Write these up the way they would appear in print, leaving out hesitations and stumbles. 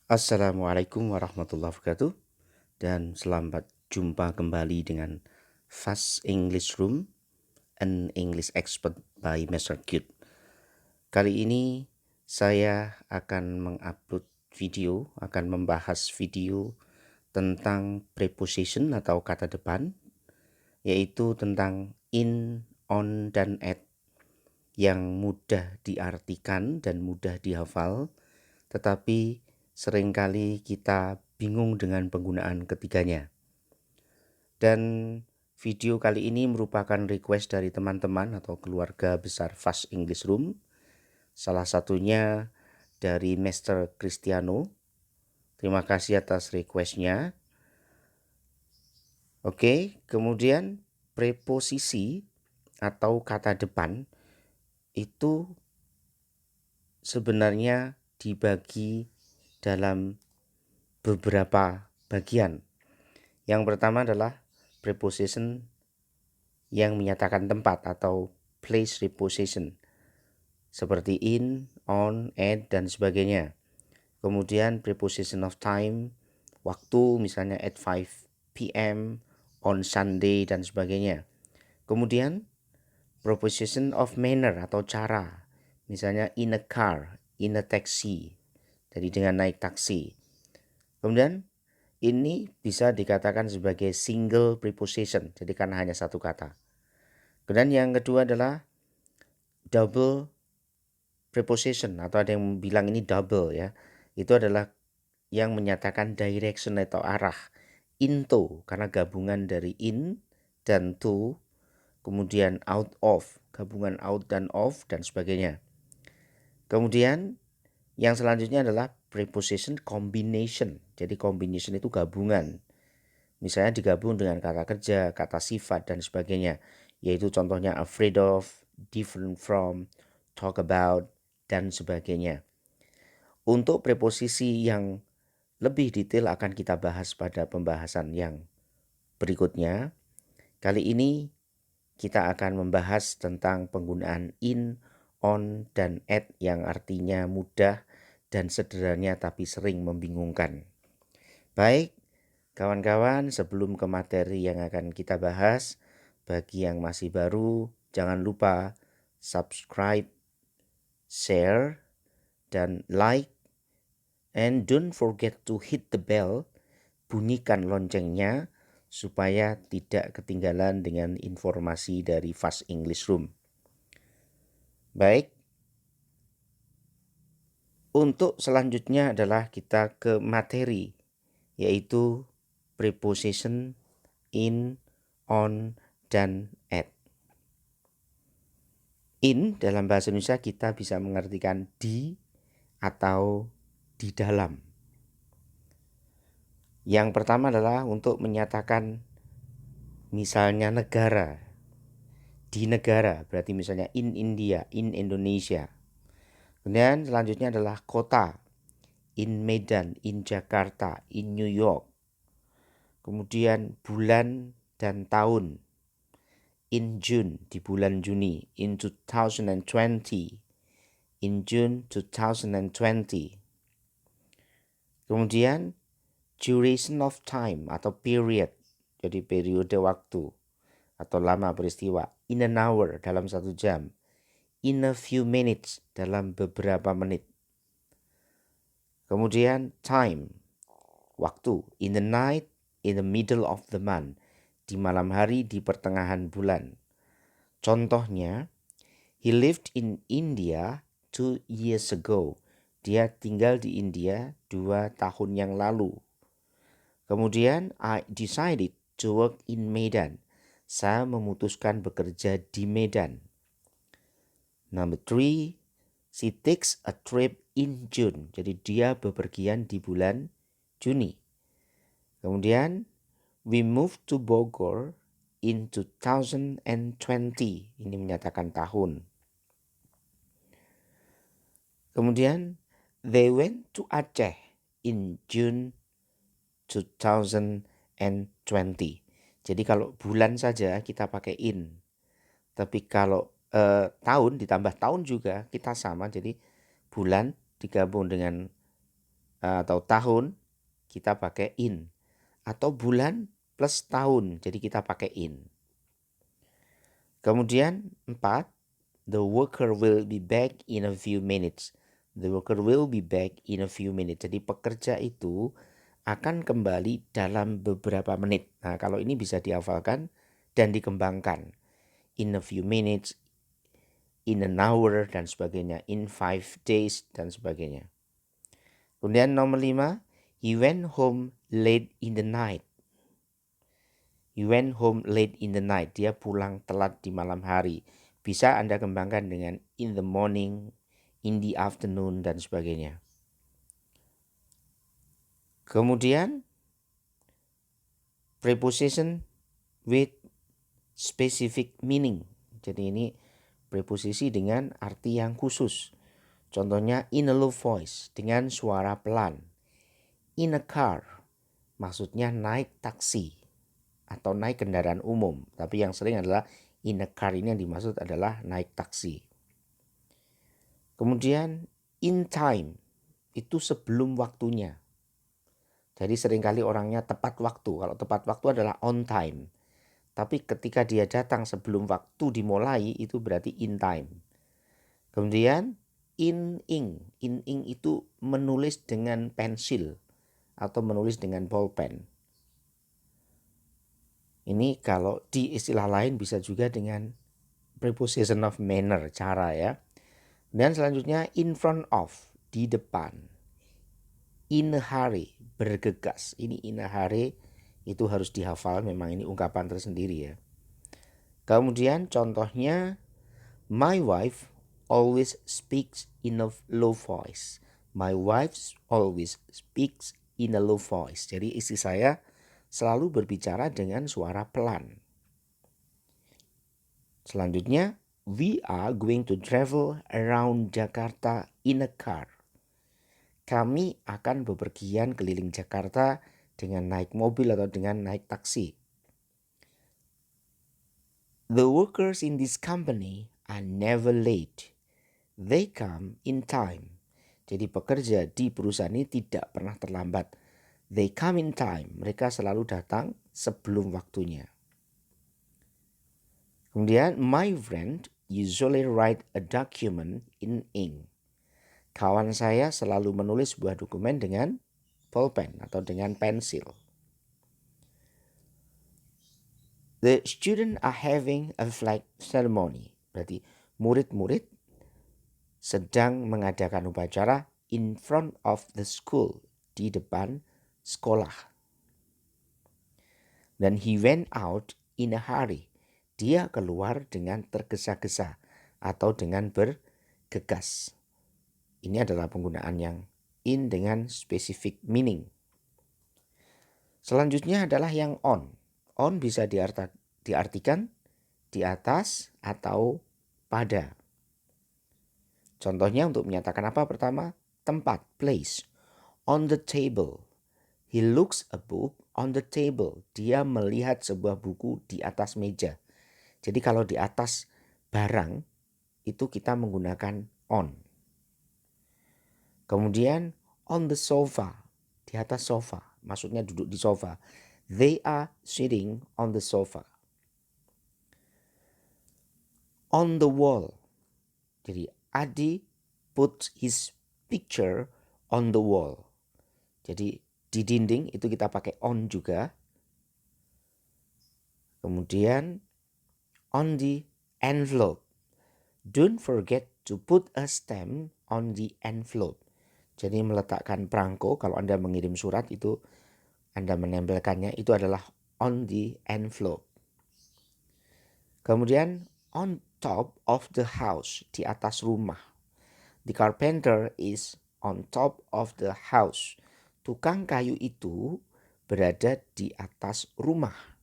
Assalamualaikum warahmatullahi wabarakatuh dan selamat jumpa kembali dengan Fast English Room, an English expert by Mr. Cute. Kali ini saya akan akan membahas video tentang preposition atau kata depan, yaitu tentang in, on, dan at yang mudah diartikan dan mudah dihafal, tetapi seringkali kita bingung dengan penggunaan ketiganya. Dan video kali ini merupakan request dari teman-teman atau keluarga besar Fast English Room. Salah satunya dari Mr. Cristiano. Terima kasih atas requestnya. Oke, kemudian preposisi atau kata depan itu sebenarnya dibagi dalam beberapa bagian. Yang pertama adalah preposition yang menyatakan tempat atau place preposition seperti in, on, at, dan sebagainya. Kemudian preposition of time, waktu misalnya at 5 p.m., on Sunday, dan sebagainya. Kemudian preposition of manner atau cara, misalnya in a car, in a taxi, jadi dengan naik taksi. Kemudian ini bisa dikatakan sebagai single preposition, jadi karena hanya satu kata. Kemudian yang kedua adalah double preposition, atau ada yang bilang ini double ya. Itu adalah yang menyatakan direction atau arah. Into karena gabungan dari in dan to, kemudian out of, gabungan out dan of, dan sebagainya. Kemudian yang selanjutnya adalah preposition combination. Jadi combination itu gabungan. Misalnya digabung dengan kata kerja, kata sifat, dan sebagainya. Yaitu contohnya afraid of, different from, talk about, dan sebagainya. Untuk preposisi yang lebih detail akan kita bahas pada pembahasan yang berikutnya. Kali ini kita akan membahas tentang penggunaan in, on, dan at yang artinya mudah dan sederhana tapi sering membingungkan. Baik, kawan-kawan, sebelum ke materi yang akan kita bahas, bagi yang masih baru, jangan lupa subscribe, share, dan like, and don't forget to hit the bell, bunyikan loncengnya, supaya tidak ketinggalan dengan informasi dari Fast English Room. Baik, untuk selanjutnya adalah kita ke materi, yaitu preposition in, on, dan at. In dalam bahasa Indonesia kita bisa mengartikan di atau di dalam. Yang pertama adalah untuk menyatakan misalnya negara. Di negara berarti misalnya in India, in Indonesia. Kemudian selanjutnya adalah kota. In Medan, in Jakarta, in New York. Kemudian bulan dan tahun. In June, di bulan Juni. In 2020. In June 2020. Kemudian duration of time atau period. Jadi periode waktu atau lama peristiwa. In an hour, dalam 1 jam. In a few minutes, dalam beberapa menit. Kemudian time, waktu. In the night, in the middle of the month, di malam hari, di pertengahan bulan. Contohnya, he lived in India 2 years ago. Dia tinggal di India 2 tahun yang lalu. Kemudian, I decided to work in Medan. Saya memutuskan bekerja di Medan. Number 3, she takes a trip in June. Jadi dia bepergian di bulan Juni. Kemudian, we moved to Bogor in 2020. Ini menyatakan tahun. Kemudian, they went to Aceh in June 2020. Jadi kalau bulan saja kita pakai in. Tapi kalau tahun ditambah tahun juga kita sama. Jadi bulan digabung dengan atau tahun kita pakai in, atau bulan plus tahun jadi kita pakai in. Kemudian 4, the worker will be back in a few minutes. The worker will be back in a few minutes. Jadi pekerja itu akan kembali dalam beberapa menit. Nah, kalau ini bisa dihafalkan dan dikembangkan. In a few minutes, in an hour, dan sebagainya. In 5 days, dan sebagainya. Kemudian nomor 5, he went home late in the night. He went home late in the night. Dia pulang telat di malam hari. Bisa Anda kembangkan dengan in the morning, in the afternoon, dan sebagainya. Kemudian preposition with specific meaning. Jadi ini preposisi dengan arti yang khusus. Contohnya in a low voice, dengan suara pelan. In a car, maksudnya naik taksi atau naik kendaraan umum. Tapi yang sering adalah in a car, ini yang dimaksud adalah naik taksi. Kemudian in time, itu sebelum waktunya. Jadi seringkali orangnya tepat waktu. Kalau tepat waktu adalah on time. Tapi ketika dia datang sebelum waktu dimulai, itu berarti in time. Kemudian in ink. In ink itu menulis dengan pensil atau menulis dengan bolpen. Ini kalau di istilah lain bisa juga dengan preposition of manner, cara ya. Dan selanjutnya in front of, di depan. In a hurry, bergegas. Ini in a hurry itu harus dihafal, memang ini ungkapan tersendiri ya. Kemudian contohnya, my wife always speaks in a low voice. My wife always speaks in a low voice. Jadi istri saya selalu berbicara dengan suara pelan. Selanjutnya, we are going to travel around Jakarta in a car. Kami akan bepergian keliling Jakarta dengan naik mobil atau dengan naik taksi. The workers in this company are never late. They come in time. Jadi pekerja di perusahaan ini tidak pernah terlambat. They come in time. Mereka selalu datang sebelum waktunya. Kemudian, my friend usually write a document in ink. Kawan saya selalu menulis sebuah dokumen dengan pulpen atau dengan pensil. The students are having a flag ceremony. Berarti murid-murid sedang mengadakan upacara in front of the school, di depan sekolah. Dan he went out in a hurry. Dia keluar dengan tergesa-gesa atau dengan bergegas. Ini adalah penggunaan yang in dengan specific meaning. Selanjutnya adalah yang on. On bisa diartikan di atas atau pada. Contohnya untuk menyatakan apa pertama? Tempat, place. On the table. He looks a book on the table. Dia melihat sebuah buku di atas meja. Jadi kalau di atas barang itu kita menggunakan on. Kemudian on the sofa. Di atas sofa. Maksudnya duduk di sofa. They are sitting on the sofa. On the wall. Jadi Adi put his picture on the wall. Jadi di dinding itu kita pakai on juga. Kemudian on the envelope. Don't forget to put a stamp on the envelope. Jadi meletakkan perangko, kalau Anda mengirim surat itu Anda menempelkannya, itu adalah on the envelope. Kemudian on top of the house, di atas rumah. The carpenter is on top of the house. Tukang kayu itu berada di atas rumah.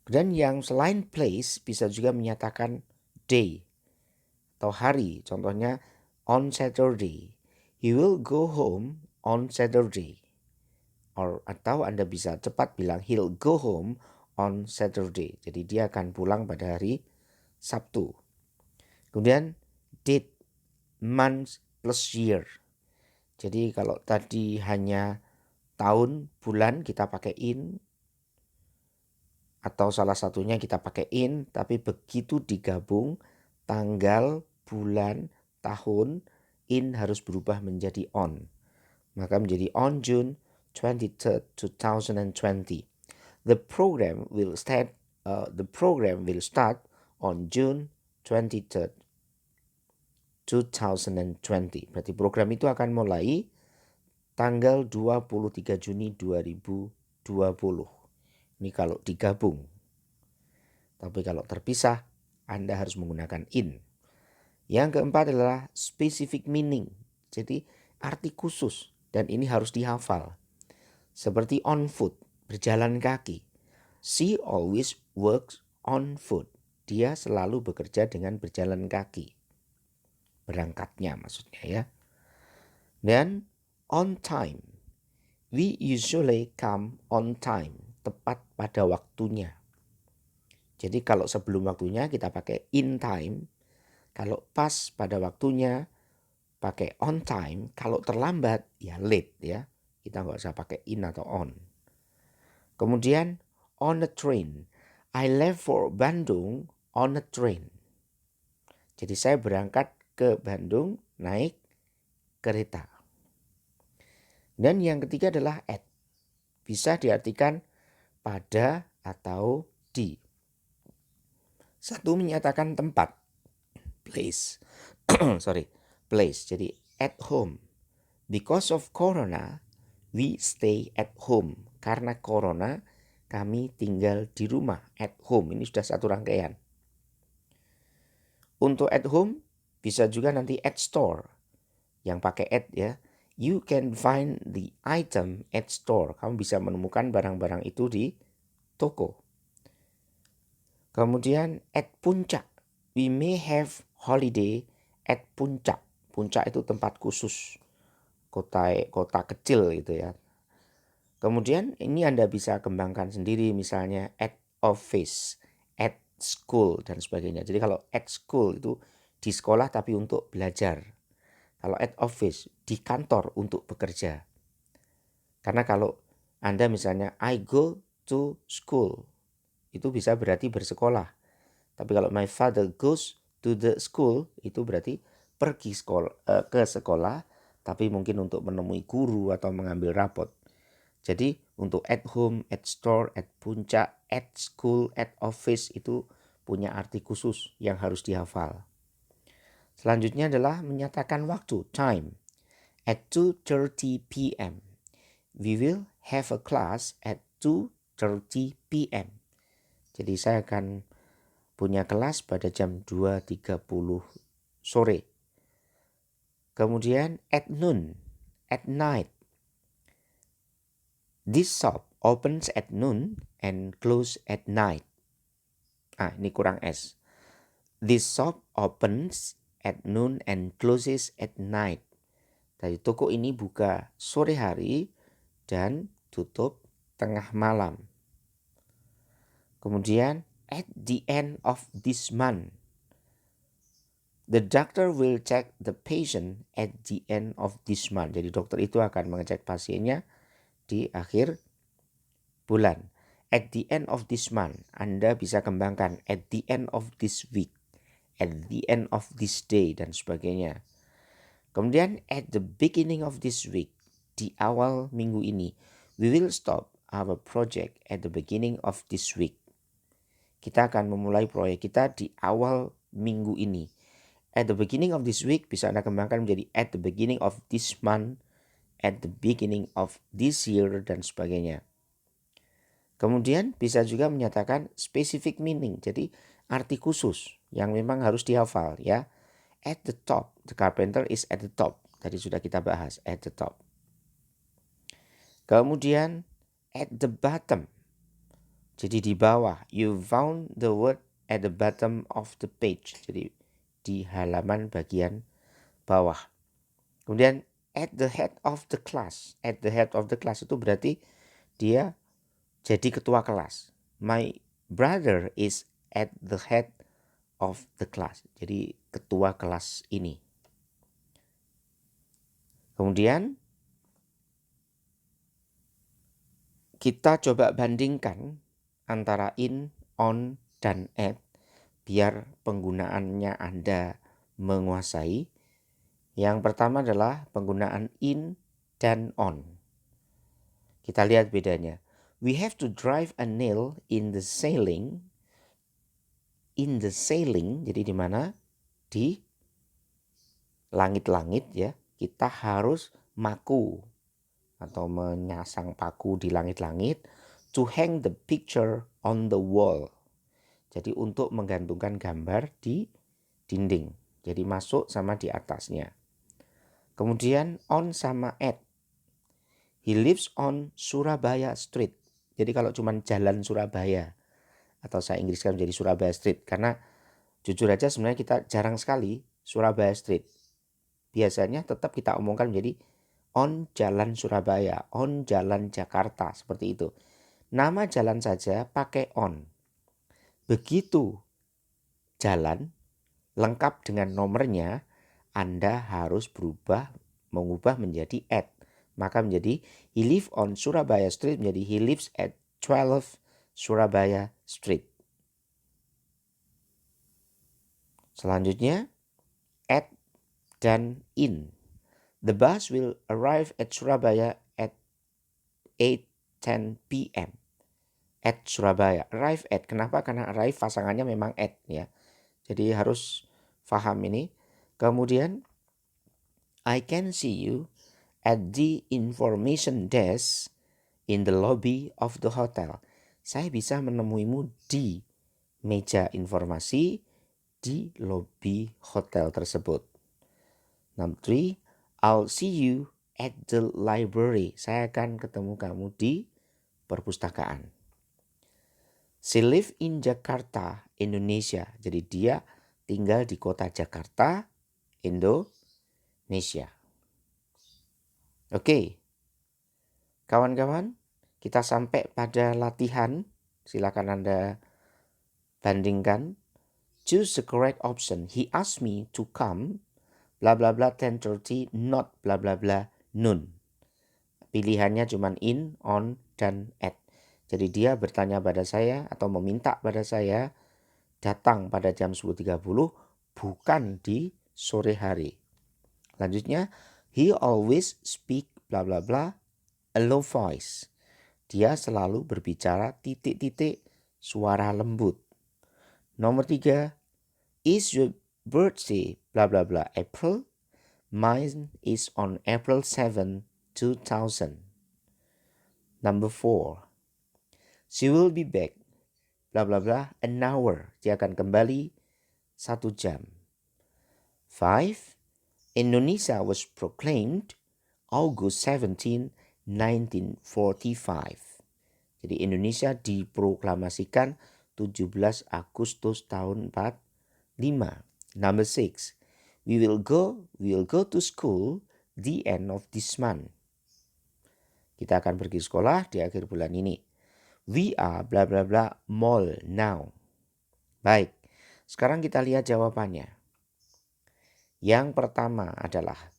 Dan yang selain place bisa juga menyatakan day atau hari. Contohnya on Saturday. He will go home on Saturday. Atau Anda bisa cepat bilang he'll go home on Saturday. Jadi dia akan pulang pada hari Sabtu. Kemudian date, month plus year. Jadi kalau tadi hanya tahun, bulan kita pakai in, atau salah satunya kita pakai in, tapi begitu digabung tanggal, bulan, tahun, in harus berubah menjadi on. Maka menjadi on June 23rd, 2020. The program will start on June 23rd, 2020. Berarti program itu akan mulai tanggal 23 Juni 2020. Ini kalau digabung. Tapi kalau terpisah, Anda harus menggunakan in. Yang keempat adalah specific meaning. Jadi arti khusus dan ini harus dihafal. Seperti on foot, berjalan kaki. She always works on foot. Dia selalu bekerja dengan berjalan kaki. Berangkatnya maksudnya ya. Dan on time. We usually come on time. Tepat pada waktunya. Jadi kalau sebelum waktunya kita pakai in time. Kalau pas pada waktunya pakai on time. Kalau terlambat ya late ya. Kita nggak usah pakai in atau on. Kemudian on a train. I left for Bandung on a train. Jadi saya berangkat ke Bandung naik kereta. Dan yang ketiga adalah at. Bisa diartikan pada atau di. Satu menyatakan tempat. Place. Place. Jadi at home. Because of corona, we stay at home. Karena corona, kami tinggal di rumah. At home. Ini sudah satu rangkaian. Untuk at home, bisa juga nanti at store. Yang pakai at ya. You can find the item at store. Kamu bisa menemukan barang-barang itu di toko. Kemudian at puncak. We may have holiday at puncak. Puncak itu tempat khusus. Kota kecil gitu ya. Kemudian ini Anda bisa kembangkan sendiri misalnya at office, at school dan sebagainya. Jadi kalau at school itu di sekolah tapi untuk belajar. Kalau at office di kantor untuk bekerja. Karena kalau Anda misalnya I go to school itu bisa berarti bersekolah. Tapi kalau my father goes to the school itu berarti pergi ke sekolah tapi mungkin untuk menemui guru atau mengambil rapot. Jadi untuk at home, at store, at puncak, at school, at office itu punya arti khusus yang harus dihafal. Selanjutnya adalah menyatakan waktu, time. At 2:30 p.m. We will have a class at 2:30 p.m. Jadi saya akan punya kelas pada jam 2.30 sore. Kemudian at noon, at night. This shop opens at noon and close at night. Ini kurang S. This shop opens at noon and closes at night. Dari toko ini buka sore hari dan tutup tengah malam. Kemudian at the end of this month. The doctor will check the patient at the end of this month. Jadi dokter itu akan mengecek pasiennya di akhir bulan. At the end of this month, Anda bisa kembangkan at the end of this week, at the end of this day, dan sebagainya. Kemudian at the beginning of this week, di awal minggu ini, we will stop our project at the beginning of this week. Kita akan memulai proyek kita di awal minggu ini. At the beginning of this week bisa Anda kembangkan menjadi at the beginning of this month, at the beginning of this year, dan sebagainya. Kemudian bisa juga menyatakan specific meaning, jadi arti khusus yang memang harus dihafal ya. At the top, the carpenter is at the top. Tadi sudah kita bahas, at the top. Kemudian at the bottom, jadi di bawah. You found the word at the bottom of the page, jadi di halaman bagian bawah. Kemudian at the head of the class. At the head of the class itu berarti dia jadi ketua kelas. My brother is at the head of the class. Jadi ketua kelas ini. Kemudian kita coba bandingkan antara in, on, dan at biar penggunaannya Anda menguasai. Yang pertama adalah penggunaan in dan on. Kita lihat bedanya. We have to drive a nail in the ceiling. In the ceiling, jadi di mana? Di langit-langit ya. Kita harus maku atau menyasang paku di langit-langit to hang the picture on the wall. Jadi untuk menggantungkan gambar di dinding. Jadi masuk sama di atasnya. Kemudian on sama at. He lives on Surabaya Street. Jadi kalau cuma jalan Surabaya atau saya Inggriskan menjadi Surabaya Street, karena jujur aja sebenarnya kita jarang sekali Surabaya Street. Biasanya tetap kita omongkan menjadi on Jalan Surabaya, on Jalan Jakarta, seperti itu. Nama jalan saja pakai on. Begitu jalan lengkap dengan nomornya, Anda harus mengubah menjadi at. Maka menjadi he lives on Surabaya Street menjadi he lives at 12 Surabaya Street. Selanjutnya at dan in. The bus will arrive at Surabaya at 8:10 p.m. At Surabaya. Arrive at. Kenapa? Karena arrive pasangannya memang at ya. Jadi harus paham ini. Kemudian I can see you at the information desk in the lobby of the hotel. Saya bisa menemuimu di meja informasi di lobi hotel tersebut. Number 3, I'll see you at the library. Saya akan ketemu kamu di perpustakaan. She live in Jakarta, Indonesia. Jadi dia tinggal di kota Jakarta, Indonesia. Oke. Kawan-kawan, kita sampai pada latihan. Silakan Anda bandingkan. Choose the correct option. He asked me to come bla bla bla 10:30 not bla bla bla noon. Pilihannya cuma in, on, dan at. Jadi dia bertanya pada saya atau meminta pada saya datang pada jam 10.30 bukan di sore hari. Lanjutnya, he always speak bla bla bla a low voice. Dia selalu berbicara titik-titik suara lembut. Nomor 3, is your birthday bla bla bla April? Mine is on April 7, 2000. Number 4. She will be back bla bla bla an hour. Dia akan kembali 1 jam. 5. Indonesia was proclaimed August 17, 1945. Jadi Indonesia diproklamasikan 17 Agustus tahun 45. Number 6. We will go to school the end of this month. Kita akan pergi sekolah di akhir bulan ini. We are bla bla bla mall now. Baik, sekarang kita lihat jawabannya. Yang pertama adalah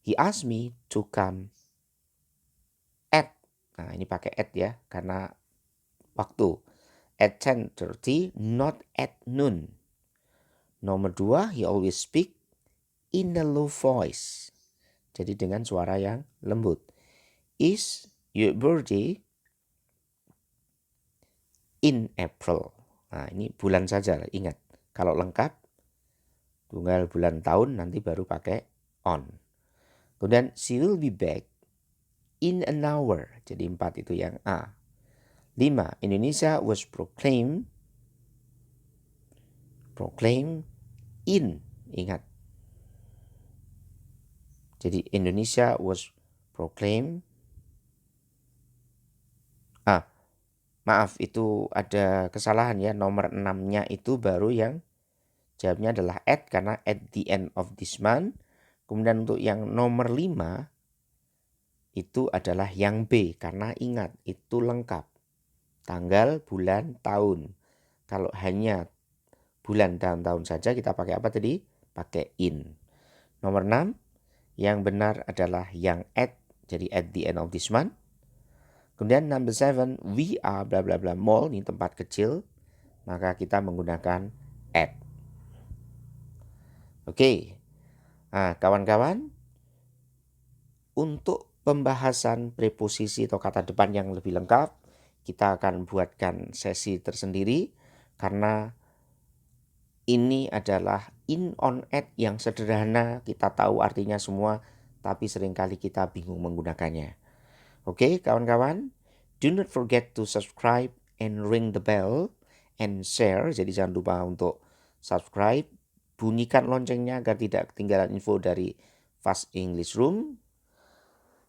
he asked me to come at. Nah, ini pakai at ya karena waktu. At 10:30 not at noon. Nomor 2, he always speak in a low voice. Jadi dengan suara yang lembut. Is your birthday in April? Nah, ini bulan saja, ingat. Kalau lengkap, tunggal bulan tahun nanti baru pakai on. Kemudian she will be back in an hour. Jadi 4 itu yang A. 5, Indonesia was proclaimed in. Ingat. Jadi Indonesia was proclaimed. Maaf, itu ada kesalahan ya. Nomor 6-nya itu baru yang jawabnya adalah at karena at the end of this month. Kemudian untuk yang nomor 5 itu adalah yang B karena ingat itu lengkap. Tanggal, bulan, tahun. Kalau hanya bulan dan tahun saja kita pakai apa tadi? Pakai in. Nomor 6, Yang benar adalah yang at, jadi at the end of this month. Kemudian number 7, we are bla bla bla mall, ini tempat kecil, maka kita menggunakan at. Oke. Nah, kawan-kawan, untuk pembahasan preposisi atau kata depan yang lebih lengkap, kita akan buatkan sesi tersendiri karena ini adalah in, on, at yang sederhana, kita tahu artinya semua, tapi seringkali kita bingung menggunakannya. Oke, kawan-kawan, do not forget to subscribe and ring the bell and share. Jadi jangan lupa untuk subscribe, bunyikan loncengnya agar tidak ketinggalan info dari Fast English Room.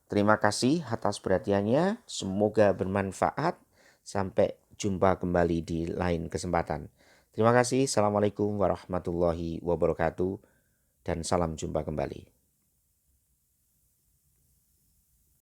Terima kasih atas perhatiannya, semoga bermanfaat. Sampai jumpa kembali di lain kesempatan. Terima kasih, Assalamualaikum warahmatullahi wabarakatuh, dan salam jumpa kembali.